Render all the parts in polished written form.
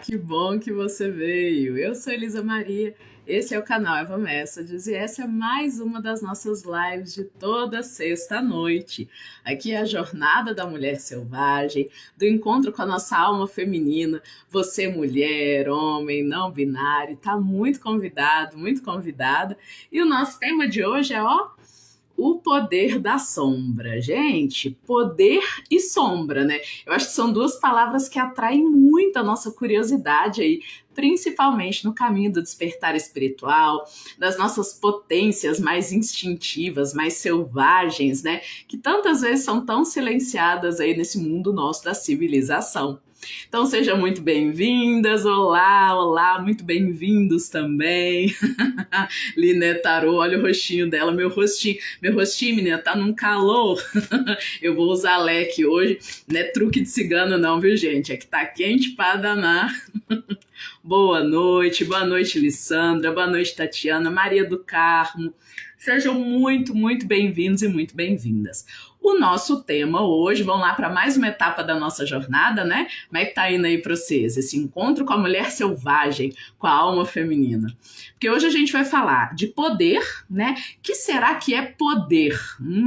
Que bom que você veio. Eu sou Elisa Maria, esse é o canal Eva Messages e essa é mais uma das nossas lives de toda sexta-noite. Aqui é a jornada da mulher selvagem, do encontro com a nossa alma feminina. Você, mulher, homem, não binário, está muito convidado, muito convidada. E o nosso tema de hoje é, o poder da sombra. Gente, poder e sombra, né? Eu acho que são duas palavras que atraem muito a nossa curiosidade aí, principalmente no caminho do despertar espiritual, das nossas potências mais instintivas, mais selvagens, né? Que tantas vezes são tão silenciadas aí nesse mundo nosso da civilização. Então sejam muito bem-vindas, olá, muito bem-vindos também. Liné Tarô, olha o rostinho dela, meu rostinho, menina, tá num calor. Eu vou usar leque hoje, não é truque de cigano não, viu gente? É que tá quente pra danar. Boa noite, Lissandra, boa noite, Tatiana, Maria do Carmo. Sejam muito bem-vindos e muito bem-vindas. O nosso tema hoje, vamos lá para mais uma etapa da nossa jornada, né? Como é que tá indo aí para vocês? Esse encontro com a mulher selvagem, com a alma feminina. Porque hoje a gente vai falar de poder, né? Que será que é poder?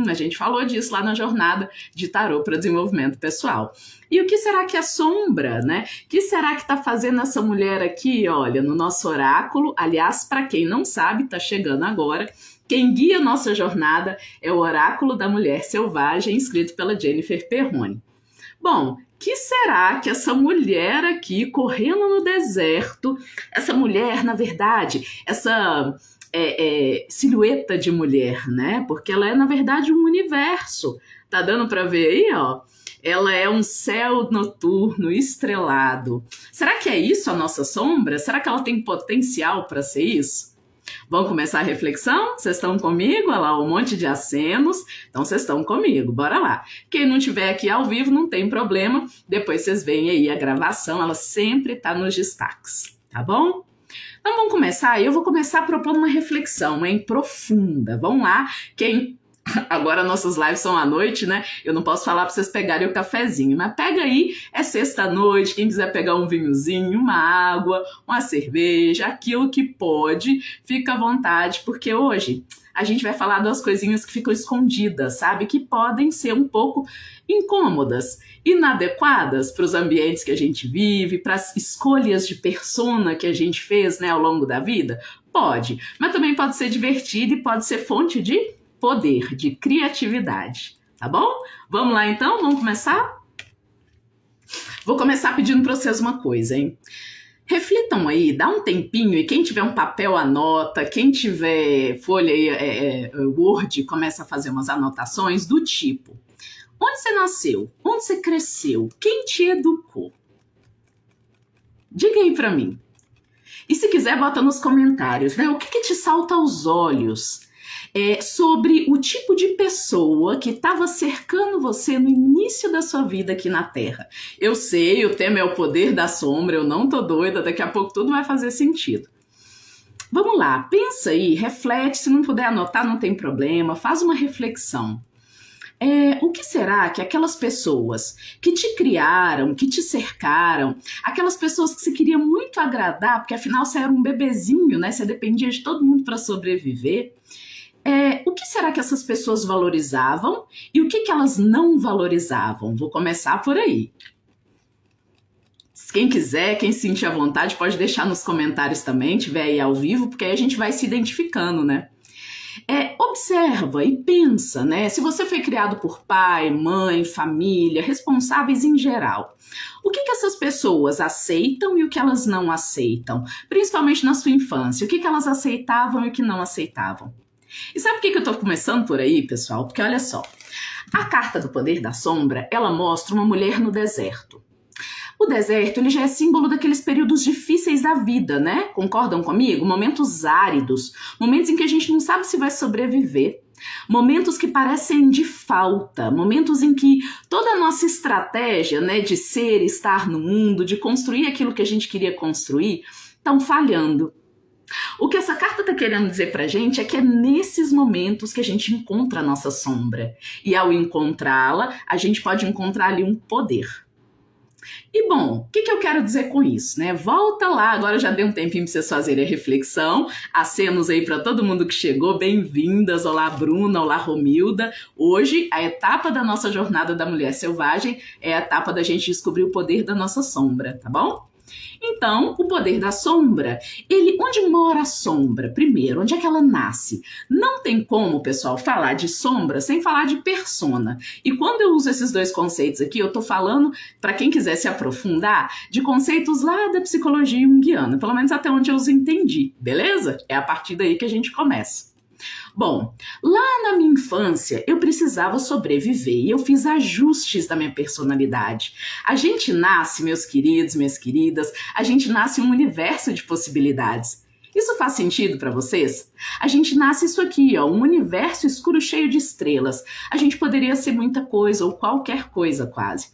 A gente falou disso lá na jornada de tarô para desenvolvimento pessoal. E o que será que é sombra, né? O que será que tá fazendo essa mulher aqui, olha, no nosso oráculo? Aliás, para quem não sabe, tá chegando agora. Quem guia nossa jornada é o Oráculo da Mulher Selvagem, escrito pela Jennifer Perrone. Bom, que será que essa mulher aqui, correndo no deserto, essa mulher, na verdade, essa silhueta de mulher, né? Porque ela é, na verdade, um universo. Tá dando para ver aí, ó? Ela é um céu noturno estrelado. Será que é isso a nossa sombra? Será que ela tem potencial para ser isso? Vamos começar a reflexão? Vocês estão comigo? Olha lá, um monte de acenos. Então, vocês estão comigo. Bora lá. Quem não estiver aqui ao vivo, não tem problema. Depois vocês veem aí a gravação. Ela sempre está nos destaques. Tá bom? Então, vamos começar. Eu vou começar propondo uma reflexão, hein? Profunda. Vamos lá. Agora nossas lives são à noite, né? Eu não posso falar para vocês pegarem o cafezinho, mas pega aí, é sexta-noite, quem quiser pegar um vinhozinho, uma água, uma cerveja, aquilo que pode, fica à vontade, porque hoje a gente vai falar das coisinhas que ficam escondidas, sabe? Que podem ser um pouco incômodas, inadequadas para os ambientes que a gente vive, para as escolhas de persona que a gente fez, né, ao longo da vida. Pode, mas também pode ser divertido e pode ser fonte de poder, de criatividade, tá bom? Vamos lá então, vamos começar? Vou começar pedindo para vocês uma coisa, hein? Reflitam aí, dá um tempinho e quem tiver um papel anota, quem tiver folha aí, Word, começa a fazer umas anotações do tipo: onde você nasceu? Onde você cresceu? Quem te educou? Diga aí para mim. E se quiser, bota nos comentários, né? O que te salta aos olhos? Sobre o tipo de pessoa que estava cercando você no início da sua vida aqui na Terra. Eu sei, o tema é o poder da sombra, eu não tô doida, daqui a pouco tudo vai fazer sentido. Vamos lá, pensa aí, reflete, se não puder anotar não tem problema, faz uma reflexão. O que será que aquelas pessoas que te criaram, que te cercaram, aquelas pessoas que você queria muito agradar, porque afinal você era um bebezinho, né? Você dependia de todo mundo para sobreviver. O que será que essas pessoas valorizavam e o que elas não valorizavam? Vou começar por aí. Quem quiser, quem se sentir à vontade, pode deixar nos comentários também, tiver aí ao vivo, porque aí a gente vai se identificando, né? Observa e pensa, né? Se você foi criado por pai, mãe, família, responsáveis em geral, o que essas pessoas aceitam e o que elas não aceitam? Principalmente na sua infância, o que elas aceitavam e o que não aceitavam? E sabe por que eu estou começando por aí, pessoal? Porque olha só, a carta do poder da sombra, ela mostra uma mulher no deserto. O deserto, ele já é símbolo daqueles períodos difíceis da vida, né? Concordam comigo? Momentos áridos, momentos em que a gente não sabe se vai sobreviver, momentos que parecem de falta, momentos em que toda a nossa estratégia, né, de ser, estar no mundo, de construir aquilo que a gente queria construir, estão falhando. O que essa carta está querendo dizer pra gente é que é nesses momentos que a gente encontra a nossa sombra. E ao encontrá-la, a gente pode encontrar ali um poder. E bom, o que eu quero dizer com isso, né? Volta lá, agora já dei um tempinho para vocês fazerem a reflexão. Acenos aí para todo mundo que chegou, bem-vindas. Olá, Bruna, olá, Romilda. Hoje, a etapa da nossa jornada da mulher selvagem é a etapa da gente descobrir o poder da nossa sombra, tá bom? Então, o poder da sombra, onde mora a sombra? Primeiro, onde é que ela nasce? Não tem como, pessoal, falar de sombra sem falar de persona. E quando eu uso esses dois conceitos aqui, eu tô falando, para quem quiser se aprofundar, de conceitos lá da psicologia junguiana, pelo menos até onde eu os entendi, beleza? É a partir daí que a gente começa. Bom, lá na minha infância eu precisava sobreviver e eu fiz ajustes da minha personalidade. A gente nasce, meus queridos, minhas queridas, a gente nasce em um universo de possibilidades. Isso faz sentido para vocês? A gente nasce isso aqui, ó, um universo escuro cheio de estrelas. A gente poderia ser muita coisa ou qualquer coisa quase.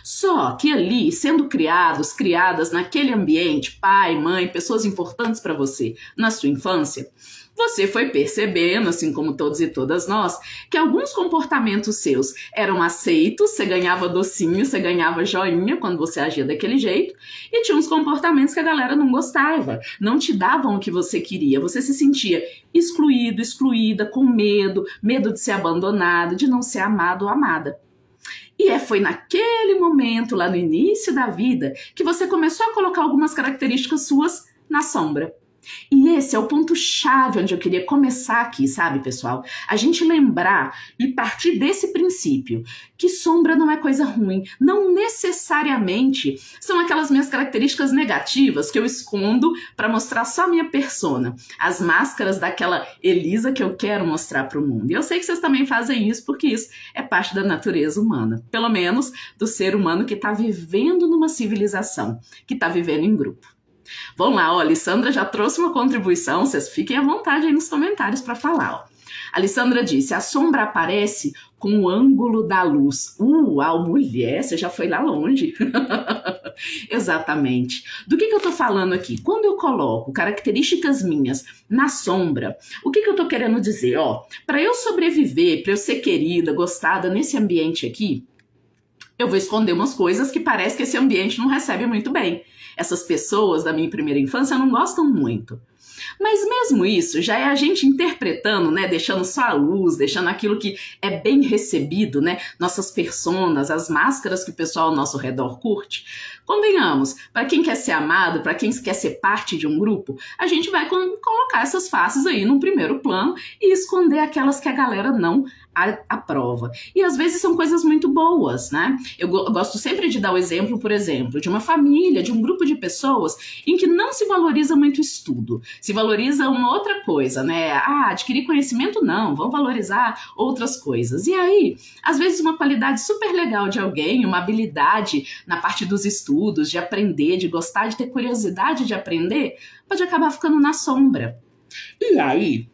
Só que ali, sendo criados, criadas naquele ambiente, pai, mãe, pessoas importantes para você na sua infância, você foi percebendo, assim como todos e todas nós, que alguns comportamentos seus eram aceitos, você ganhava docinho, você ganhava joinha quando você agia daquele jeito, e tinha uns comportamentos que a galera não gostava, não te davam o que você queria, você se sentia excluído, excluída, com medo, medo de ser abandonado, de não ser amado ou amada. E foi naquele momento, lá no início da vida, que você começou a colocar algumas características suas na sombra. E esse é o ponto-chave onde eu queria começar aqui, sabe, pessoal? A gente lembrar e partir desse princípio, que sombra não é coisa ruim, não necessariamente são aquelas minhas características negativas que eu escondo para mostrar só a minha persona, as máscaras daquela Elisa que eu quero mostrar para o mundo. E eu sei que vocês também fazem isso, porque isso é parte da natureza humana, pelo menos do ser humano que está vivendo numa civilização, que está vivendo em grupo. Vamos lá, ó, a Alessandra já trouxe uma contribuição, vocês fiquem à vontade aí nos comentários para falar. Ó. A Alessandra disse, a sombra aparece com o ângulo da luz. Uau, mulher, você já foi lá longe. Exatamente. Do que eu tô falando aqui? Quando eu coloco características minhas na sombra, o que eu tô querendo dizer? Ó, para eu sobreviver, para eu ser querida, gostada nesse ambiente aqui, eu vou esconder umas coisas que parece que esse ambiente não recebe muito bem. Essas pessoas da minha primeira infância não gostam muito. Mas mesmo isso já é a gente interpretando, né, deixando só a luz, deixando aquilo que é bem recebido, né, nossas personas, as máscaras que o pessoal ao nosso redor curte. Convenhamos, para quem quer ser amado, para quem quer ser parte de um grupo, a gente vai colocar essas faces aí num primeiro plano e esconder aquelas que a galera não aprova. E às vezes são coisas muito boas, né? Eu gosto sempre de dar o exemplo, por exemplo, de uma família, de um grupo de pessoas em que não se valoriza muito o estudo, se valoriza uma outra coisa, né? Adquirir conhecimento não, vão valorizar outras coisas. E aí, às vezes uma qualidade super legal de alguém, uma habilidade na parte dos estudos, de aprender, de gostar, de ter curiosidade de aprender, pode acabar ficando na sombra. E aí,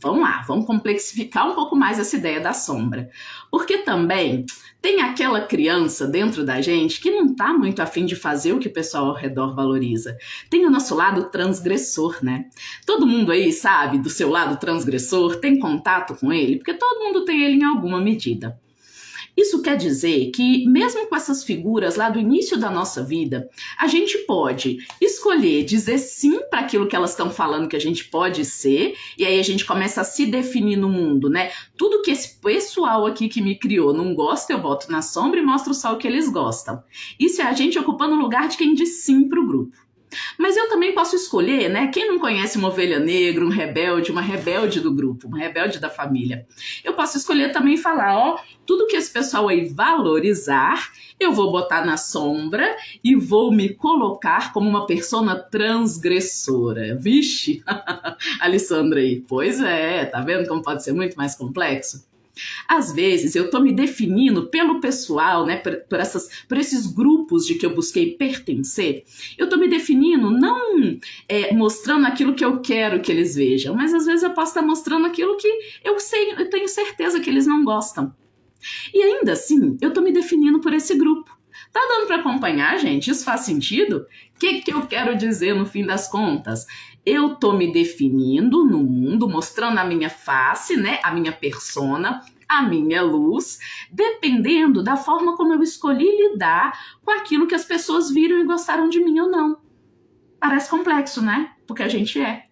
vamos lá, vamos complexificar um pouco mais essa ideia da sombra. Porque também tem aquela criança dentro da gente que não tá muito afim de fazer o que o pessoal ao redor valoriza. Tem o nosso lado transgressor, né? Todo mundo aí sabe do seu lado transgressor, tem contato com ele, porque todo mundo tem ele em alguma medida. Isso quer dizer que, mesmo com essas figuras lá do início da nossa vida, a gente pode escolher dizer sim para aquilo que elas estão falando que a gente pode ser, e aí a gente começa a se definir no mundo, né? Tudo que esse pessoal aqui que me criou não gosta, eu boto na sombra e mostro só o que eles gostam. Isso é a gente ocupando o lugar de quem diz sim para o grupo. Mas eu também posso escolher, né? Quem não conhece uma ovelha negra, um rebelde, uma rebelde do grupo, uma rebelde da família? Eu posso escolher também falar, ó, tudo que esse pessoal aí valorizar, eu vou botar na sombra e vou me colocar como uma persona transgressora. Vixe, Alessandra aí, pois é, tá vendo como pode ser muito mais complexo? Às vezes eu tô me definindo pelo pessoal, né, por esses grupos de que eu busquei pertencer, eu tô me definindo não mostrando aquilo que eu quero que eles vejam, mas às vezes eu posso estar mostrando aquilo que eu sei, eu tenho certeza que eles não gostam. E ainda assim, eu tô me definindo por esse grupo. Tá dando para acompanhar, gente? Isso faz sentido? O que eu quero dizer no fim das contas? Eu tô me definindo no mundo, mostrando a minha face, né, a minha persona, a minha luz, dependendo da forma como eu escolhi lidar com aquilo que as pessoas viram e gostaram de mim ou não. Parece complexo, né? Porque a gente é.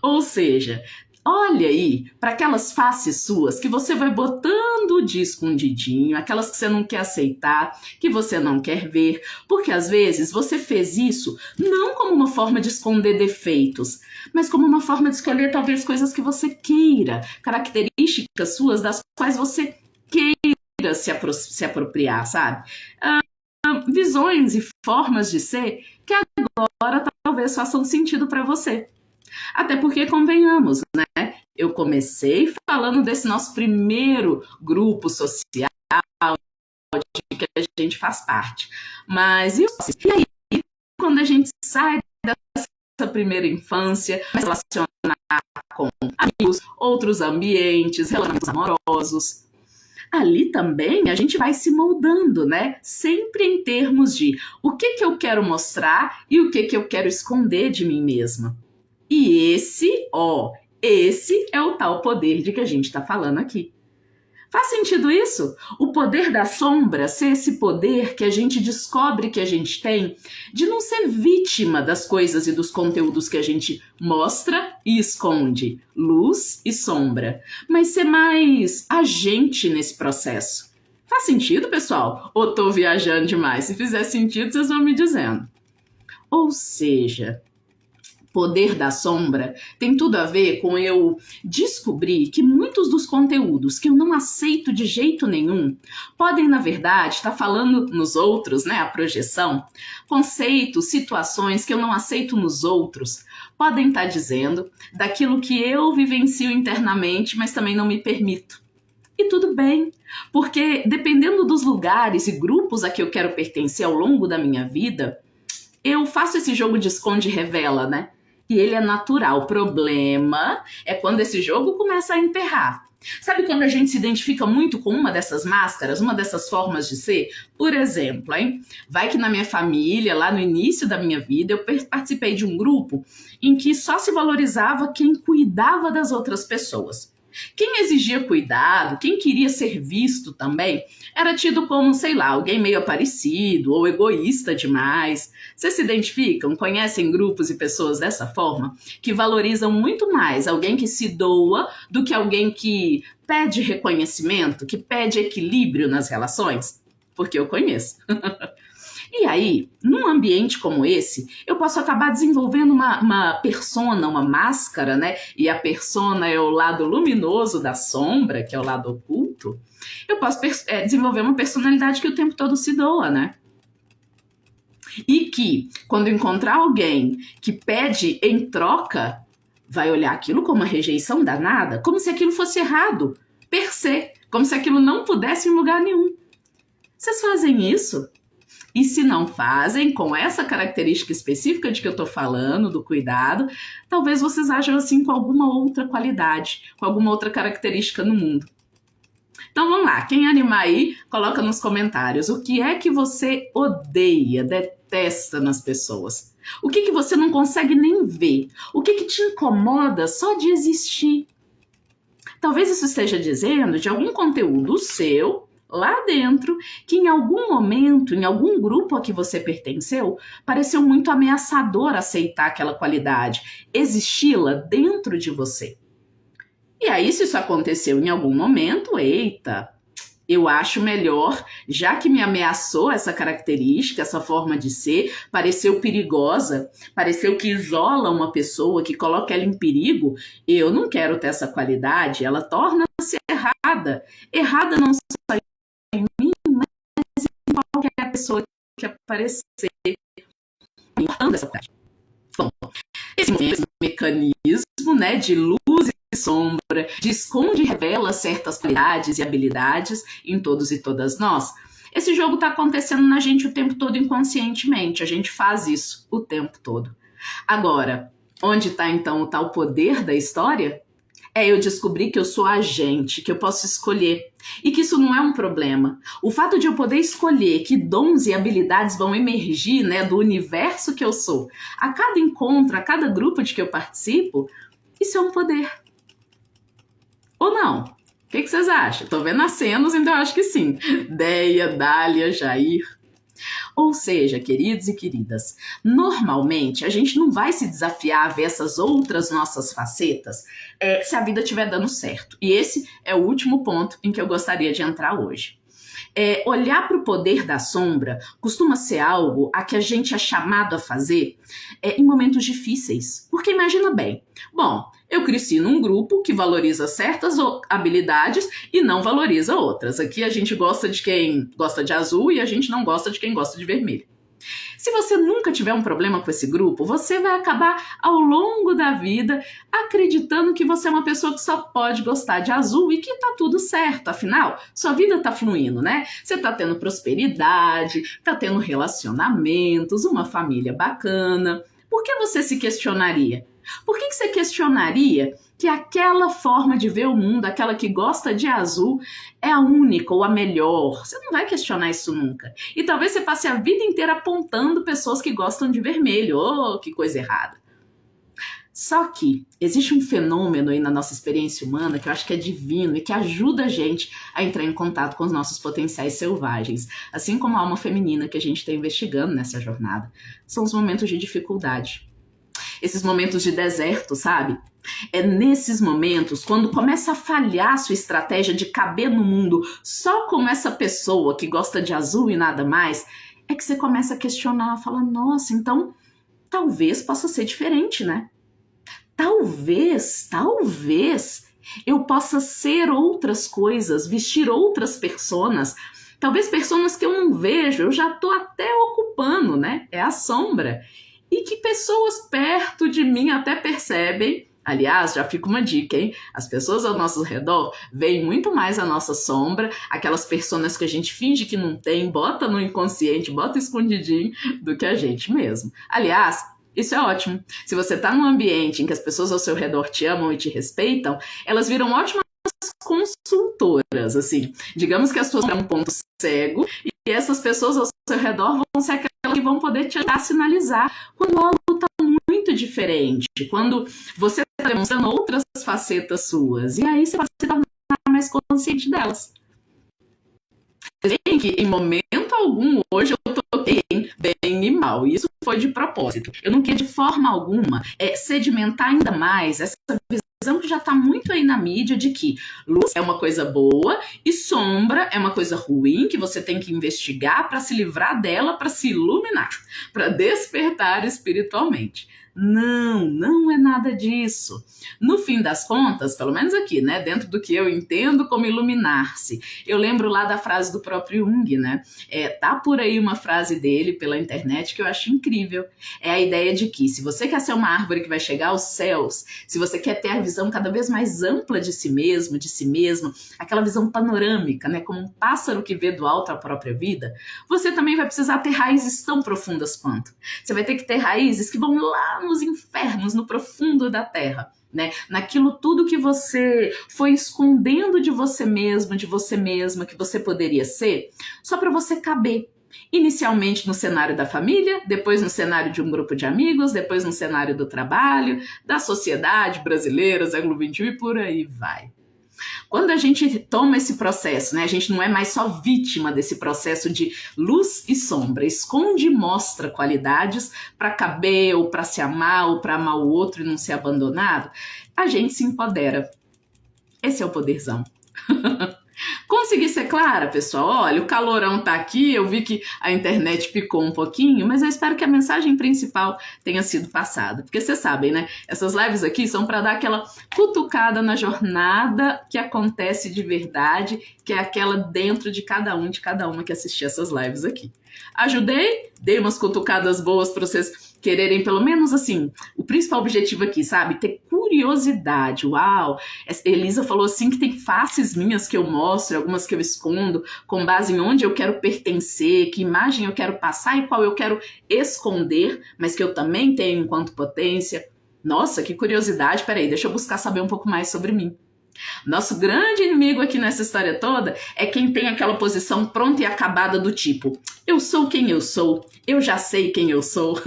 Ou seja, olha aí para aquelas faces suas que você vai botando de escondidinho, aquelas que você não quer aceitar, que você não quer ver, porque às vezes você fez isso não como uma forma de esconder defeitos, mas como uma forma de escolher talvez coisas que você queira, características suas das quais você queira se apropriar, sabe? Visões e formas de ser que agora talvez façam sentido para você. Até porque, convenhamos, né? Eu comecei falando desse nosso primeiro grupo social de que a gente faz parte. Mas e aí, quando a gente sai dessa primeira infância, vai se relacionar com amigos, outros ambientes, relacionamentos amorosos, ali também a gente vai se moldando, né? Sempre em termos de o que eu quero mostrar e o que eu quero esconder de mim mesma. E esse é o tal poder de que a gente está falando aqui. Faz sentido isso? O poder da sombra ser esse poder que a gente descobre que a gente tem de não ser vítima das coisas e dos conteúdos que a gente mostra e esconde, luz e sombra, mas ser mais agente nesse processo. Faz sentido, pessoal? Ou tô viajando demais? Se fizer sentido, vocês vão me dizendo. Ou seja, poder da sombra tem tudo a ver com eu descobrir que muitos dos conteúdos que eu não aceito de jeito nenhum podem, na verdade, estar falando nos outros, né? A projeção, conceitos, situações que eu não aceito nos outros, podem estar dizendo daquilo que eu vivencio internamente, mas também não me permito. E tudo bem, porque dependendo dos lugares e grupos a que eu quero pertencer ao longo da minha vida, eu faço esse jogo de esconde e revela, né? E ele é natural. O problema é quando esse jogo começa a emperrar. Sabe quando a gente se identifica muito com uma dessas máscaras, uma dessas formas de ser? Por exemplo, vai que na minha família, lá no início da minha vida, eu participei de um grupo em que só se valorizava quem cuidava das outras pessoas. Quem exigia cuidado, quem queria ser visto também, era tido como, sei lá, alguém meio aparecido ou egoísta demais. Vocês se identificam, conhecem grupos e pessoas dessa forma? Que valorizam muito mais alguém que se doa do que alguém que pede reconhecimento, que pede equilíbrio nas relações? Porque eu conheço. E aí, num ambiente como esse, eu posso acabar desenvolvendo uma persona, uma máscara, né? E a persona é o lado luminoso da sombra, que é o lado oculto. Eu posso desenvolver uma personalidade que o tempo todo se doa, né? E que, quando encontrar alguém que pede em troca, vai olhar aquilo como uma rejeição danada, como se aquilo fosse errado, per se, como se aquilo não pudesse em lugar nenhum. Vocês fazem isso? E se não fazem, com essa característica específica de que eu estou falando, do cuidado, talvez vocês ajam assim com alguma outra qualidade, com alguma outra característica no mundo. Então vamos lá, quem animar aí, coloca nos comentários o que é que você odeia, detesta nas pessoas. O que você não consegue nem ver? O que te incomoda só de existir? Talvez isso esteja dizendo de algum conteúdo seu, lá dentro, que em algum momento, em algum grupo a que você pertenceu, pareceu muito ameaçador aceitar aquela qualidade, existi-la dentro de você. E aí, se isso aconteceu em algum momento, eita, eu acho melhor, já que me ameaçou essa característica, essa forma de ser, pareceu perigosa, pareceu que isola uma pessoa, que coloca ela em perigo, eu não quero ter essa qualidade, ela torna-se errada. Errada não só em mim, mas em qualquer pessoa que aparecer importando essa qualidade. Bom, esse mecanismo, né, de luz e sombra, de esconde e revela certas qualidades e habilidades em todos e todas nós. Esse jogo está acontecendo na gente o tempo todo inconscientemente, a gente faz isso o tempo todo. Agora, onde está então o tal poder da história? Eu descobri que eu sou agente, que eu posso escolher e que isso não é um problema. O fato de eu poder escolher que dons e habilidades vão emergir, né, do universo que eu sou, a cada encontro, a cada grupo de que eu participo, isso é um poder. Ou não? O que vocês acham? Tô vendo as cenas, então eu acho que sim. Deia, Dália, Jair. Ou seja, queridos e queridas, normalmente a gente não vai se desafiar a ver essas outras nossas facetas se a vida estiver dando certo. E esse é o último ponto em que eu gostaria de entrar hoje. Olhar para o poder da sombra costuma ser algo a que a gente é chamado a fazer em momentos difíceis. Porque imagina bem, bom, eu cresci num grupo que valoriza certas habilidades e não valoriza outras. Aqui a gente gosta de quem gosta de azul e a gente não gosta de quem gosta de vermelho. Se você nunca tiver um problema com esse grupo, você vai acabar ao longo da vida acreditando que você é uma pessoa que só pode gostar de azul e que tá tudo certo. Afinal, sua vida tá fluindo, né? Você tá tendo prosperidade, tá tendo relacionamentos, uma família bacana. Por que você se questionaria? Por que você questionaria que aquela forma de ver o mundo, aquela que gosta de azul, é a única ou a melhor? Você não vai questionar isso nunca. E talvez você passe a vida inteira apontando pessoas que gostam de vermelho. Oh, que coisa errada. Só que existe um fenômeno aí na nossa experiência humana que eu acho que é divino e que ajuda a gente a entrar em contato com os nossos potenciais selvagens, assim como a alma feminina que a gente está investigando nessa jornada. São os momentos de dificuldade. Esses momentos de deserto, sabe? É nesses momentos, quando começa a falhar a sua estratégia de caber no mundo só como essa pessoa que gosta de azul e nada mais, é que você começa a questionar, falar, nossa, então talvez possa ser diferente, né? Talvez eu possa ser outras coisas, vestir outras personas, talvez personas que eu não vejo, eu já tô até ocupando, né? É a sombra. E que pessoas perto de mim até percebem. Aliás, já fica uma dica, hein? As pessoas ao nosso redor veem muito mais a nossa sombra, aquelas personas que a gente finge que não tem, bota no inconsciente, bota escondidinho, do que a gente mesmo. Aliás, isso é ótimo. Se você tá num ambiente em que as pessoas ao seu redor te amam e te respeitam, elas viram ótimas consultoras, assim. Digamos que as pessoas têm um ponto cego e essas pessoas ao seu redor vão ser aquelas que vão poder te ajudar a sinalizar quando algo está muito diferente, quando você está demonstrando outras facetas suas, e aí você vai se tornar mais consciente delas. Veem que em momento algum hoje eu toquei bem e mal, e isso foi de propósito. Eu não queria de forma alguma sedimentar ainda mais essa visão que já está muito aí na mídia de que luz é uma coisa boa e sombra é uma coisa ruim que você tem que investigar para se livrar dela, para se iluminar, para despertar espiritualmente. Não é nada disso. No fim das contas, pelo menos aqui, né, dentro do que eu entendo como iluminar-se, eu lembro lá da frase do próprio Jung, né? Tá por aí uma frase dele pela internet que eu acho incrível. É a ideia de que se você quer ser uma árvore que vai chegar aos céus, se você quer ter a visão cada vez mais ampla de si mesmo, aquela visão panorâmica, né, como um pássaro que vê do alto a própria vida, você também vai precisar ter raízes tão profundas quanto. Você vai ter que ter raízes que vão lá nos infernos, no profundo da terra, né? Naquilo tudo que você foi escondendo de você mesmo, de você mesma, que você poderia ser, só para você caber. Inicialmente no cenário da família, depois no cenário de um grupo de amigos, depois no cenário do trabalho, da sociedade brasileira, século XXI e por aí vai. Quando a gente toma esse processo, né, a gente não é mais só vítima desse processo de luz e sombra, esconde e mostra qualidades para caber, ou para se amar, ou para amar o outro e não ser abandonado, a gente se empodera. Esse é o poderzão. Consegui ser clara, pessoal? Olha, o calorão tá aqui, eu vi que a internet picou um pouquinho, mas eu espero que a mensagem principal tenha sido passada. Porque vocês sabem, né? Essas lives aqui são para dar aquela cutucada na jornada que acontece de verdade, que é aquela dentro de cada um, de cada uma que assistir essas lives aqui. Ajudei? Dei umas cutucadas boas para vocês quererem, pelo menos assim, o principal objetivo aqui, sabe? Ter curiosidade. Uau! Elisa falou assim que tem faces minhas que eu mostro, algumas que eu escondo, com base em onde eu quero pertencer, que imagem eu quero passar e qual eu quero esconder, mas que eu também tenho enquanto potência. Nossa, que curiosidade! Peraí, deixa eu buscar saber um pouco mais sobre mim. Nosso grande inimigo aqui nessa história toda é quem tem aquela posição pronta e acabada do tipo, eu sou quem eu sou, eu já sei quem eu sou,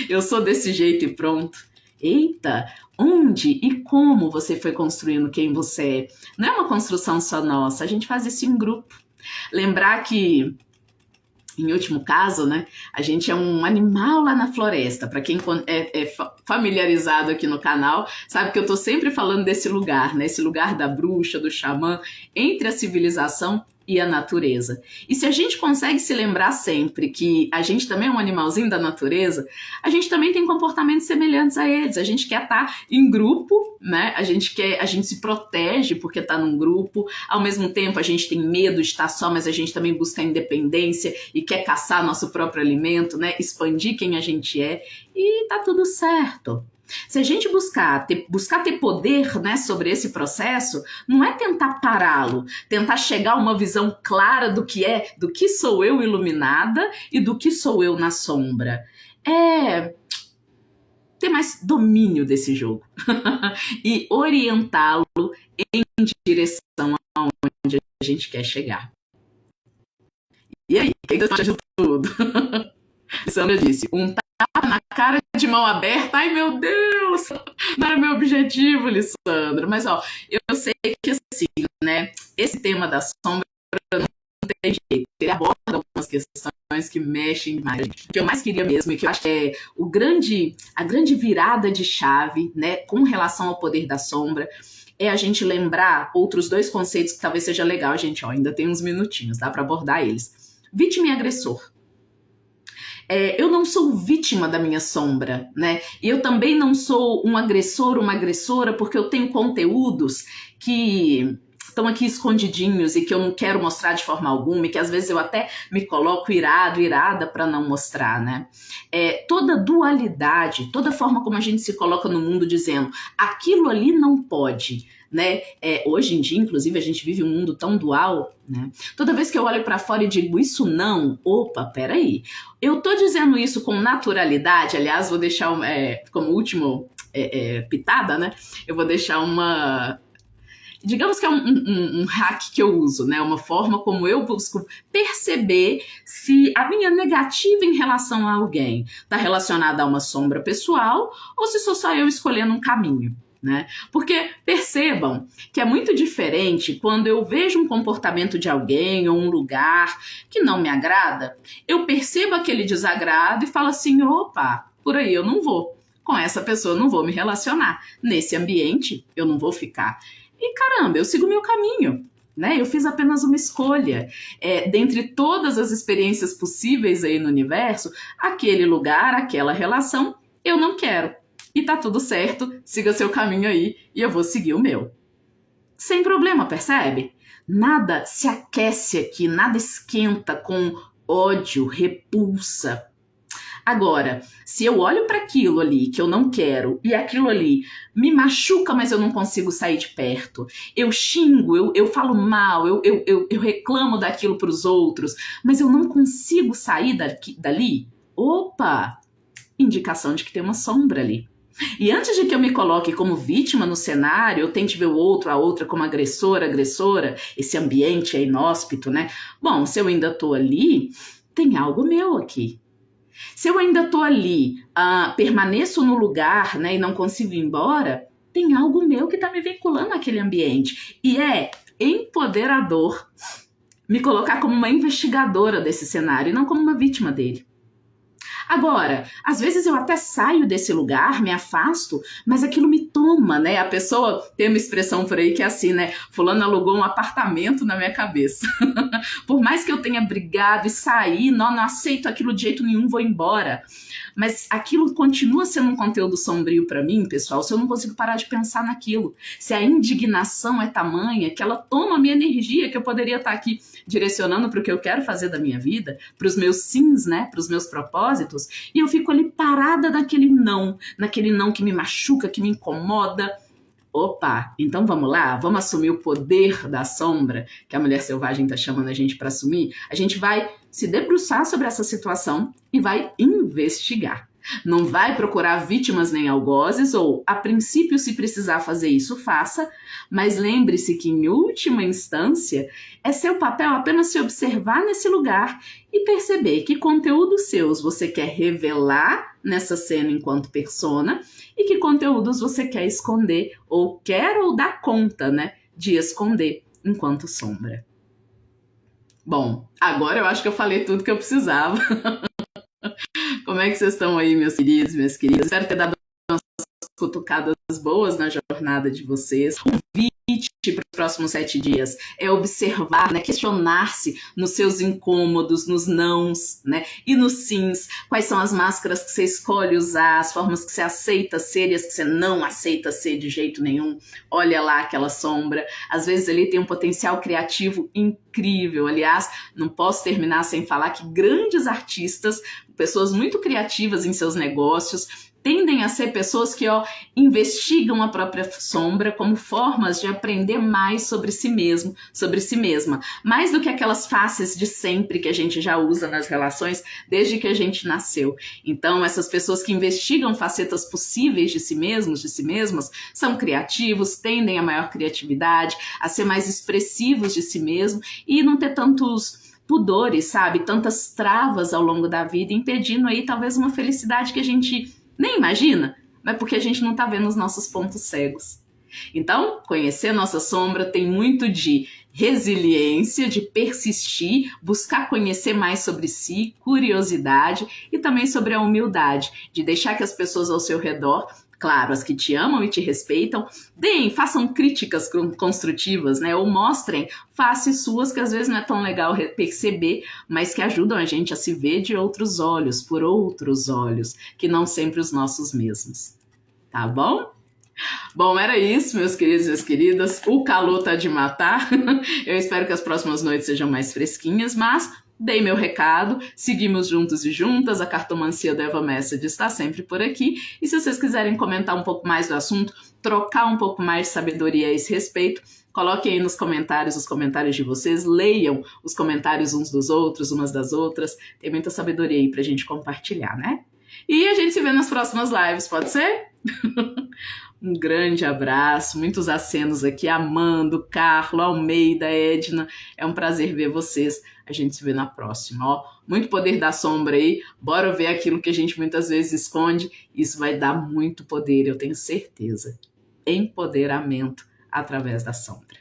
eu sou desse jeito e pronto. Eita, onde e como você foi construindo quem você é? Não é uma construção só nossa, a gente faz isso em grupo. Lembrar que, em último caso, né, a gente é um animal lá na floresta. Para quem é familiarizado aqui no canal, sabe que eu tô sempre falando desse lugar, né, esse lugar da bruxa, do xamã, entre a civilização e a natureza. E se a gente consegue se lembrar sempre que a gente também é um animalzinho da natureza, a gente também tem comportamentos semelhantes a eles. A gente quer estar em grupo, né? A gente se protege porque está num grupo. Ao mesmo tempo, a gente tem medo de estar só, mas a gente também busca a independência e quer caçar nosso próprio alimento, né? Expandir quem a gente é. E tá tudo certo. Se a gente buscar ter poder, né, sobre esse processo, não é tentar pará-lo, tentar chegar a uma visão clara do que sou eu iluminada e do que sou eu na sombra. É ter mais domínio desse jogo e orientá-lo em direção aonde a gente quer chegar. E aí, o que você acha de tudo? Sandra disse, tapa na cara de mão aberta. Ai, meu Deus! Não era meu objetivo, Lissandra. Mas, ó, eu sei que, assim, né, esse tema da sombra não tem jeito. Ele aborda algumas questões que mexem demais. O que eu mais queria mesmo, e que eu acho que é a grande virada de chave, né, com relação ao poder da sombra, é a gente lembrar outros dois conceitos que talvez seja legal, gente, ó, ainda tem uns minutinhos, dá para abordar eles. Vítima e agressor. Eu não sou vítima da minha sombra, né? E eu também não sou um agressor, uma agressora, porque eu tenho conteúdos que estão aqui escondidinhos e que eu não quero mostrar de forma alguma, e que às vezes eu até me coloco irada para não mostrar, né? Toda dualidade, toda forma como a gente se coloca no mundo dizendo aquilo ali não pode, né? Hoje em dia, inclusive, a gente vive um mundo tão dual, né? Toda vez que eu olho para fora e digo isso não, opa, peraí, eu tô dizendo isso com naturalidade. Aliás, vou deixar como último pitada, né? Eu vou deixar digamos que é um hack que eu uso, né? Uma forma como eu busco perceber se a minha negativa em relação a alguém está relacionada a uma sombra pessoal ou se sou só eu escolhendo um caminho, né? Porque percebam que é muito diferente quando eu vejo um comportamento de alguém ou um lugar que não me agrada, eu percebo aquele desagrado e falo assim, opa, por aí eu não vou. Com essa pessoa eu não vou me relacionar. Nesse ambiente eu não vou ficar. E caramba, eu sigo o meu caminho, né? Eu fiz apenas uma escolha. Dentre todas as experiências possíveis aí no universo, aquele lugar, aquela relação, eu não quero. E tá tudo certo, siga seu caminho aí e eu vou seguir o meu. Sem problema, percebe? Nada se aquece aqui, nada esquenta com ódio, repulsa. Agora, se eu olho para aquilo ali que eu não quero e aquilo ali me machuca, mas eu não consigo sair de perto, eu xingo, eu falo mal, eu reclamo daquilo para os outros, mas eu não consigo sair dali, opa, indicação de que tem uma sombra ali. E antes de que eu me coloque como vítima no cenário, eu tente ver o outro, a outra como agressora, esse ambiente é inóspito, né? Bom, se eu ainda tô ali, tem algo meu aqui. Se eu ainda tô ali, permaneço no lugar, né, e não consigo ir embora, tem algo meu que tá me vinculando àquele ambiente. E é empoderador me colocar como uma investigadora desse cenário e não como uma vítima dele. Agora, às vezes eu até saio desse lugar, me afasto, mas aquilo me toma, né? A pessoa tem uma expressão por aí que é assim, né? Fulano alugou um apartamento na minha cabeça. Por mais que eu tenha brigado e sair, não aceito aquilo de jeito nenhum, vou embora. Mas aquilo continua sendo um conteúdo sombrio para mim, pessoal, se eu não consigo parar de pensar naquilo. Se a indignação é tamanha que ela toma a minha energia, que eu poderia estar aqui direcionando para o que eu quero fazer da minha vida, para os meus sims, né, para os meus propósitos, e eu fico ali parada naquele não que me machuca, que me incomoda. Opa, então vamos lá, vamos assumir o poder da sombra, que a mulher selvagem está chamando a gente para assumir. A gente vai se debruçar sobre essa situação e vai investigar. Não vai procurar vítimas nem algozes, ou, a princípio, se precisar fazer isso, faça, mas lembre-se que, em última instância, é seu papel apenas se observar nesse lugar e perceber que conteúdos seus você quer revelar nessa cena enquanto persona e que conteúdos você quer esconder ou dar conta, né, de esconder enquanto sombra. Bom, agora eu acho que eu falei tudo que eu precisava. Como é que vocês estão aí, meus queridos, minhas queridas? Espero ter dado umas cutucadas boas na jornada de vocês. O convite para os próximos 7 dias é observar, né, questionar-se nos seus incômodos, nos nãos, né, e nos sims. Quais são as máscaras que você escolhe usar, as formas que você aceita ser e as que você não aceita ser de jeito nenhum. Olha lá aquela sombra. Às vezes ele tem um potencial criativo incrível. Aliás, não posso terminar sem falar que grandes artistas, pessoas muito criativas em seus negócios, tendem a ser pessoas que investigam a própria sombra como formas de aprender mais sobre si mesmo, sobre si mesma. Mais do que aquelas faces de sempre que a gente já usa nas relações desde que a gente nasceu. Então, essas pessoas que investigam facetas possíveis de si mesmos, de si mesmas, são criativos, tendem a maior criatividade, a ser mais expressivos de si mesmo e não ter tantos pudores, sabe? Tantas travas ao longo da vida, impedindo aí talvez uma felicidade que a gente nem imagina, mas porque a gente não tá vendo os nossos pontos cegos. Então, conhecer nossa sombra tem muito de resiliência, de persistir, buscar conhecer mais sobre si, curiosidade e também sobre a humildade, de deixar que as pessoas ao seu redor, claro, as que te amam e te respeitam, façam críticas construtivas, né? Ou mostrem faces suas que às vezes não é tão legal perceber, mas que ajudam a gente a se ver de outros olhos, por outros olhos, que não sempre os nossos mesmos. Tá bom? Bom, era isso, meus queridos e minhas queridas. O calor tá de matar. Eu espero que as próximas noites sejam mais fresquinhas, mas dei meu recado, seguimos juntos e juntas, a cartomancia do Eva Message está sempre por aqui, e se vocês quiserem comentar um pouco mais do assunto, trocar um pouco mais de sabedoria a esse respeito, coloquem aí nos comentários os comentários de vocês, leiam os comentários uns dos outros, umas das outras, tem muita sabedoria aí pra gente compartilhar, né? E a gente se vê nas próximas lives, pode ser? Um grande abraço, muitos acenos aqui, Amando, Carlo, Almeida, Edna, é um prazer ver vocês, a gente se vê na próxima, muito poder da sombra aí, bora ver aquilo que a gente muitas vezes esconde, isso vai dar muito poder, eu tenho certeza, empoderamento através da sombra.